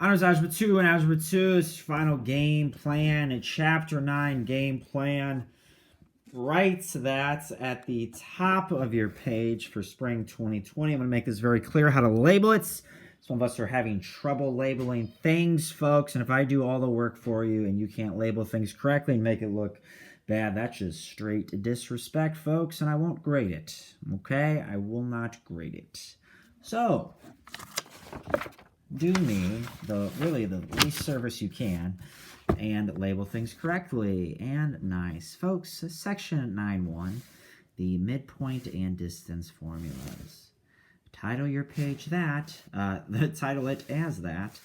Honors Algebra 2 and Algebra 2's final game plan and Chapter 9 game plan. Write that at the top of your page for spring 2020. I'm going to make this very clear how to label it. Some of us are having trouble labeling things, folks, and if I do all the work for you and you can't label things correctly and make it look bad, that's just straight disrespect, folks, and I won't grade it, okay? I will not grade it. So, do me the least service you can and label things correctly. And nice. Folks, section 9.1, the midpoint and distance formulas. Title your page that, title it as that.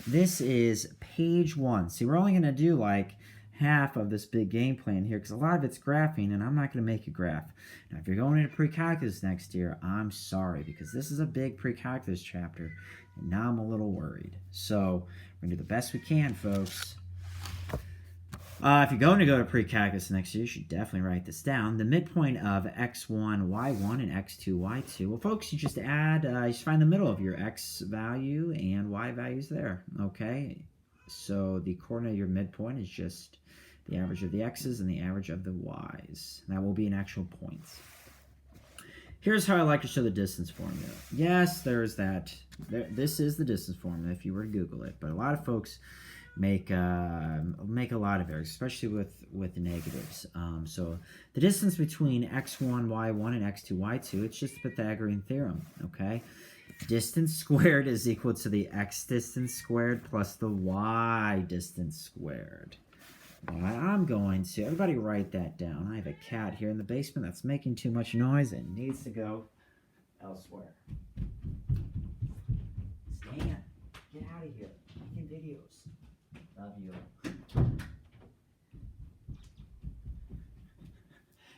This is page 1. See, we're only going to do like half of this big game plan here because a lot of it's graphing and I'm not going to make a graph. Now, if you're going into pre-calculus next year, I'm sorry because this is a big pre-calculus chapter and now I'm a little worried. So we're going to do the best we can, folks. If you're going to go to pre-calculus next year, you should definitely write this down. The midpoint of x1, y1, and x2, y2. Well, folks, you just add, you just find the middle of your x value and y values there, okay? So the coordinate of your midpoint is just the average of the x's and the average of the y's. That will be an actual point. Here's how I like to show the distance formula. Yes, there's that. This is the distance formula if you were to Google it, but a lot of folks make a lot of errors, especially with negatives. So the distance between x1, y1, and x2, y2, it's just the Pythagorean theorem, okay? Distance squared is equal to the x distance squared plus the y distance squared. I'm going to, everybody write that down. I have a cat here in the basement that's making too much noise and needs to go elsewhere. Stan, get out of here. Making videos. Love you.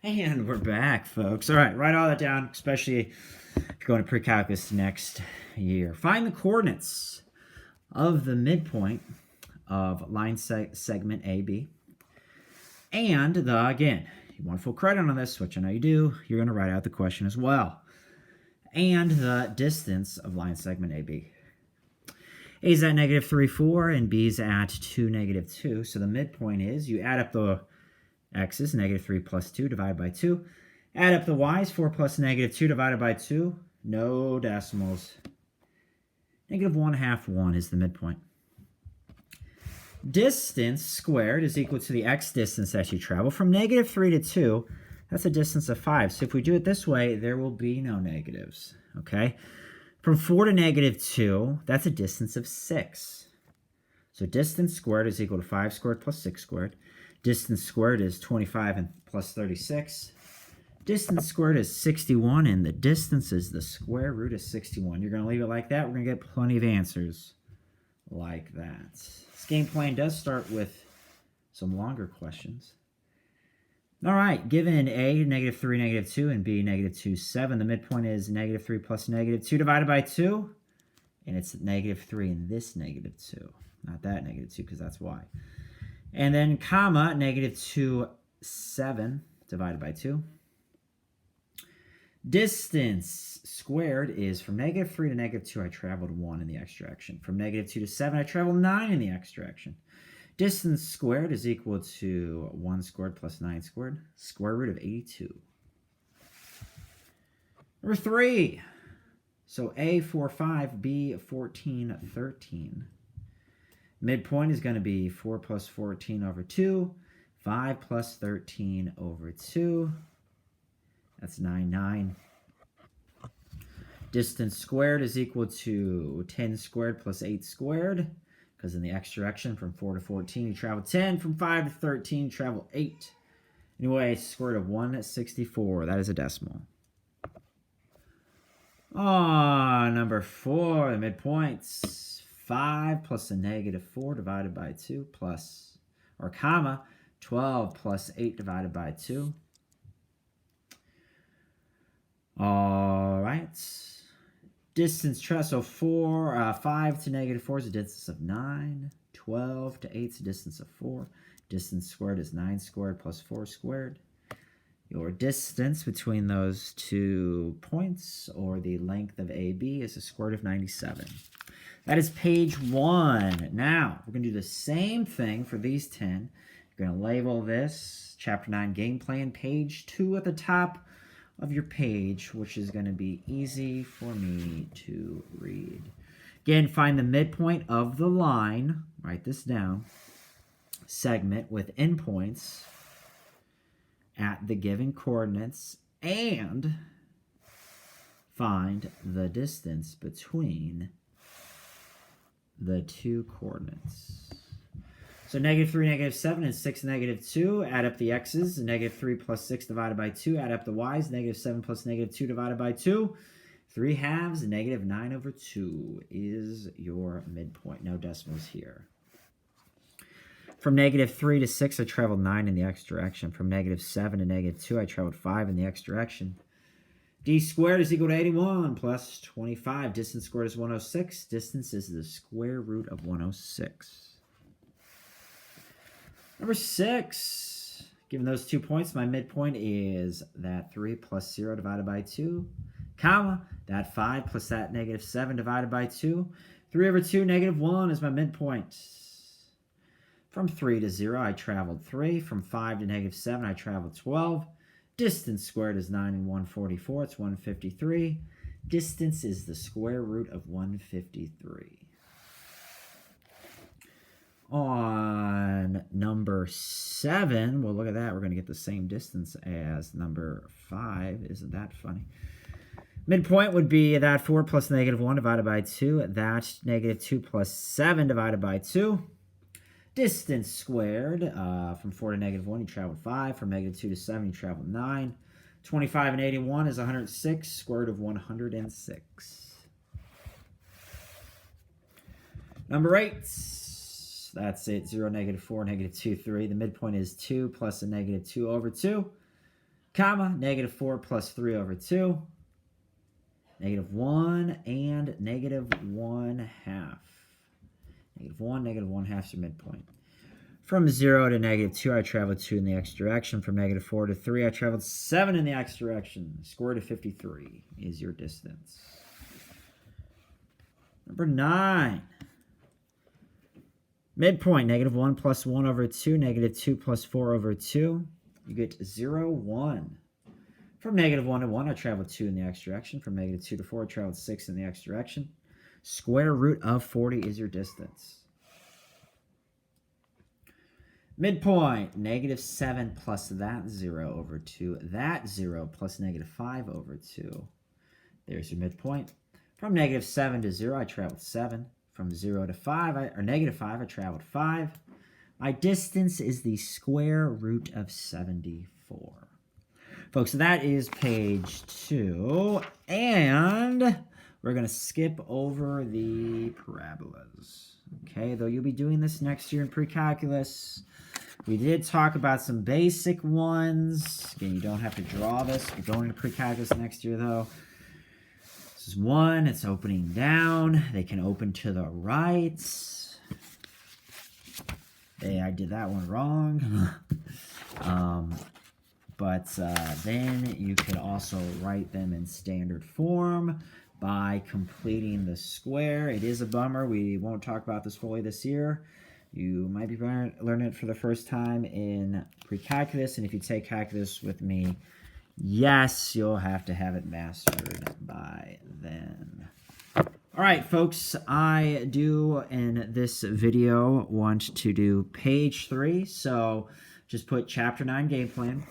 And we're back, folks. All right, write all that down, especially if you're going to pre-calculus next year. Find the coordinates of the midpoint of line segment AB. And again, you want full credit on this, which I know you do. You're going to write out the question as well. And the distance of line segment AB. A is at negative 3, 4, and B is at 2, negative 2. So the midpoint is, you add up the x's, negative 3 plus 2 divided by 2. Add up the y's, 4 plus negative 2 divided by 2. No decimals. Negative 1/2, 1 is the midpoint. Distance squared is equal to the x distance that you travel. From negative 3 to 2, that's a distance of 5. So if we do it this way, there will be no negatives, okay? From 4 to negative 2, that's a distance of 6. So distance squared is equal to 5 squared plus 6 squared. Distance squared is 25 and plus 36. Distance squared is 61, and the distance is the square root of 61. You're going to leave it like that. We're going to get plenty of answers like that. This game plan does start with some longer questions. All right, given A, negative 3, negative 2, and B, negative 2, 7, the midpoint is negative 3 plus negative 2 divided by 2, and it's negative 3 and this negative 2. Not that negative 2, because that's y. And then comma, negative 2, 7 divided by 2. Distance squared is from negative 3 to negative 2, I traveled 1 in the x direction. From negative 2 to 7, I traveled 9 in the x direction. Distance squared is equal to 1 squared plus 9 squared, square root of 82. Number 3. So A, 4, 5, B, 14, 13. Midpoint is going to be 4 plus 14 over 2, 5 plus 13 over 2. That's 9, 9. Distance squared is equal to 10 squared plus 8 squared. Because in the x direction, from 4 to 14, you travel 10. From 5 to 13, you travel 8. Anyway, square root of 164. That is a decimal. Number 4, the midpoints. 5 plus a negative 4 divided by 2 plus, or comma, 12 plus 8 divided by 2. All right. Distance, so 5 to negative 4 is a distance of 9. 12 to 8 is a distance of 4. Distance squared is 9 squared plus 4 squared. Your distance between those 2 points, or the length of AB, is a square root of 97. That is page 1. Now, we're going to do the same thing for these 10. You're going to label this Chapter 9 Game Plan, page 2 at the top of your page, which is going to be easy for me to read. Again, find the midpoint of the line. Write this down. Segment with endpoints at the given coordinates, and find the distance between the two coordinates. So -3, -7, and 6, -2. Add up the x's. -3 plus 6 divided by 2. Add up the y's. -7 plus -2 divided by 2. 3/2, -9/2 is your midpoint. No decimals here. From -3 to 6, I traveled 9 in the x direction. From -7 to -2, I traveled 5 in the x direction. D squared is equal to 81 plus 25. Distance squared is 106. Distance is the square root of 106. Number 6. Given those 2 points, my midpoint is that 3 plus 0 divided by 2, comma, that 5 plus that -7 divided by 2. 3/2, -1 is my midpoint. From 3 to 0, I traveled 3. From 5 to -7, I traveled 12. Distance squared is 9 and 144. It's 153. Distance is the square root of 153. On number 7, well, look at that. We're going to get the same distance as number 5. Isn't that funny? Midpoint would be that 4 plus -1 divided by 2. That -2 plus 7 divided by 2. Distance squared, from 4 to -1, you traveled 5. From -2 to 7, you traveled 9. 25 and 81 is 106. Square root of 106. Number 8. That's it. 0, -4, -2, 3. The midpoint is 2 plus a -2/2, comma, -4 plus 3/2. -1 and -1/2. -1, -1/2 is your midpoint. From 0 to -2, I traveled 2 in the x direction. From -4 to 3, I traveled 7 in the x direction. Square root of 53 is your distance. Number 9. Midpoint, -1 plus 1/2, -2 plus 4/2. You get 0, 1. From -1 to 1, I traveled 2 in the x direction. From -2 to 4, I traveled 6 in the x direction. Square root of 40 is your distance. Midpoint, -7 plus that 0/2. That 0 plus -5/2. There's your midpoint. From -7 to 0, I traveled 7. From 0 to 5, -5, I traveled 5. My distance is the square root of 74. Folks, that is page 2. And we're going to skip over the parabolas. Okay, though you'll be doing this next year in pre-calculus. We did talk about some basic ones. Again, you don't have to draw this. You're going into pre-calculus next year, though. This is 1. It's opening down. They can open to the right. Hey, I did that one wrong. But then you could also write them in standard form by completing the square. It is a bummer. We won't talk about this fully this year. You might be learning it for the first time in pre-calculus, and if you take calculus with me, yes, you'll have to have it mastered by then. All right, folks, I do in this video want to do page 3, so just put Chapter 9 Game Plan,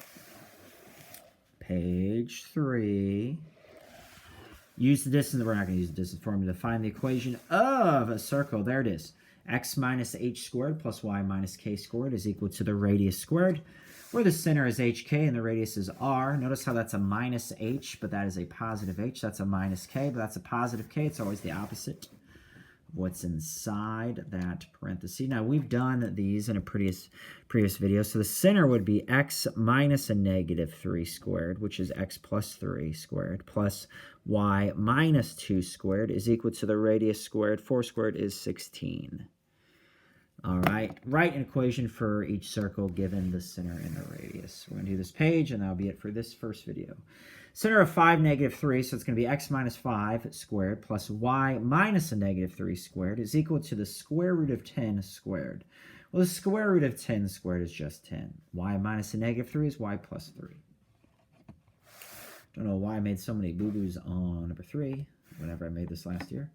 page 3. Use the distance. We're not going to use the distance formula to find the equation of a circle. There it is. X minus h squared plus y minus k squared is equal to the radius squared, where the center is hk and the radius is r. Notice how that's a minus h, but that is a positive h. That's a minus k, but that's a positive k. It's always the opposite of what's inside that parenthesis. Now, we've done these in a previous video. So the center would be x minus a -3 squared, which is x plus 3 squared, plus y minus 2 squared is equal to the radius squared. 4 squared is 16. All right, write an equation for each circle given the center and the radius. We're going to do this page, and that'll be it for this first video. Center of 5, negative 3, so it's going to be x minus 5 squared plus y minus a negative 3 squared is equal to the square root of 10 squared. Well, the square root of 10 squared is just 10. Y minus a negative 3 is y plus 3. Don't know why I made so many boo-boos on number 3 whenever I made this last year.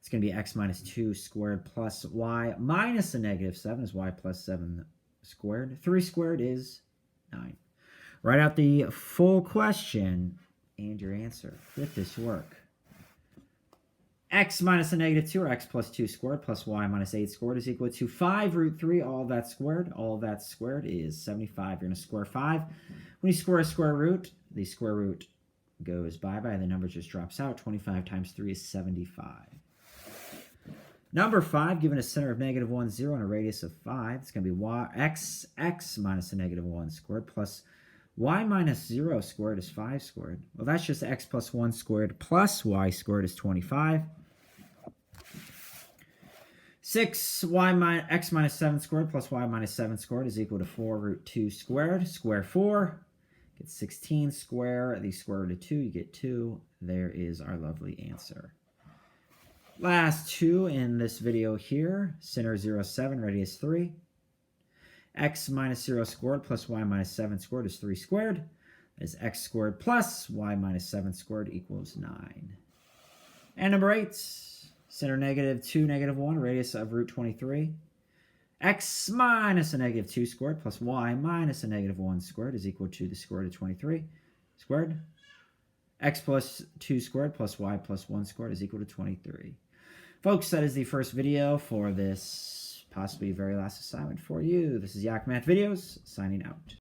It's going to be x minus 2 squared plus y minus a negative 7 is y plus 7 squared. 3 squared is 9. Write out the full question and your answer with this work. X minus a negative 2, or x plus 2 squared, plus y minus 8 squared is equal to 5 root 3, all that squared. All that squared is 75. You're going to square 5. When you square a square root, the square root goes bye-bye. The number just drops out. 25 times 3 is 75. Number 5, given a center of negative 1, 0, and a radius of 5, it's going to be x minus a negative 1 squared plus y minus 0 squared is 5 squared. Well, that's just x plus 1 squared plus y squared is 25. 6 x minus 7 squared plus y minus 7 squared is equal to 4 root 2 squared. Square 4. Get 16 square. The square root of 2, you get 2. There is our lovely answer. Last two in this video here. Center 0, 7, radius 3. X minus 0 squared plus y minus 7 squared is 3 squared. That is x squared plus y minus 7 squared equals 9. And number 8, center negative 2, negative 1, radius of root 23. X minus a negative 2 squared plus y minus a negative 1 squared is equal to the square root of 23 squared. X plus 2 squared plus y plus 1 squared is equal to 23. Folks, that is the first video for this possibly very last assignment for you. This is Yak Math Videos, signing out.